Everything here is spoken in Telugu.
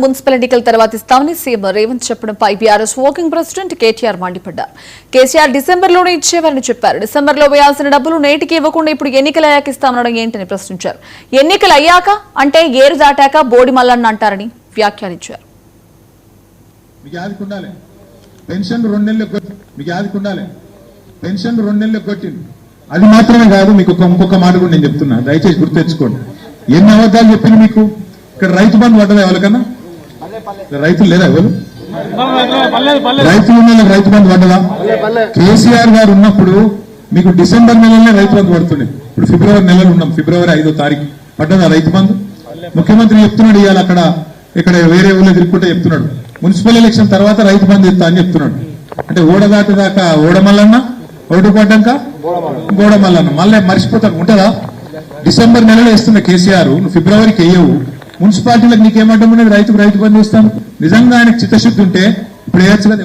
మున్సిపల్ ఎన్నికల తర్వాత ఇస్తామని సీఎం రేవంత్ చెప్పడంపై బీఆర్ఎస్ వర్కింగ్ ప్రెసిడెంట్ కేటీఆర్ మండిపడ్డారు. కేసీఆర్ డిసెంబర్లోనే ఇచ్చేవారని చెప్పారు. డిసెంబర్లో వేయాల్సిన డబ్బులు నేటికి ఇవ్వకుండా ఇప్పుడు ఎన్నికలు అయ్యాక ఇస్తామనడం ఏంటని ప్రశ్నించారు. ఎన్నికలు అయ్యాక అంటే ఏరు దాటాక బోడి మల్లన్న అంటారని వ్యాఖ్యానించారు. పెన్షన్ 2 నెలలకు కొట్టింది. అది మాత్రమే కాదు, మీకు ఇంకొక మాట కూడా నేను చెప్తున్నా, దయచేసి గుర్తు తెచ్చుకోండి. ఎన్ని అబద్ధాలు చెప్పింది మీకు. ఇక్కడ రైతు బంధు పడ్డదా ఎవరికన్నా? రైతులు లేదా? ఎవరు రైతులు ఉన్న రైతు బంధు పడ్డదా? కేసీఆర్ గారు ఉన్నప్పుడు మీకు డిసెంబర్ నెలలోనే రైతు బంధు పడుతుండే. ఇప్పుడు ఫిబ్రవరి నెలలో ఉన్నాం, ఫిబ్రవరి 5వ తారీఖు పడ్డదా రైతు బంధు? ముఖ్యమంత్రి చెప్తున్నాడు ఇవాళ ఇక్కడ వేరే ఊళ్ళో తిరుగుకుంటే చెప్తున్నాడు, మున్సిపల్ ఎలక్షన్ తర్వాత రైతు బంధు ఇస్తా అని చెప్తున్నాడు. అంటే ఓడదాటదాకా ఓడమల్లన్న, ఓటు పడ్డాక గోడమల్లన్న, మళ్ళీ మర్చిపోతాను ఉంటుందా? డిసెంబర్ నెలలో ఇస్తున్న కేసీఆర్, నువ్వు ఫిబ్రవరికి వేయవు. మున్సిపాలిటీలకు నీకేమంటాము, రైతు బంధు ఇస్తాను. నిజంగా ఆయనకు చిత్తశుద్ధి ఉంటే ఇప్పుడు వేయచ్చు కదా.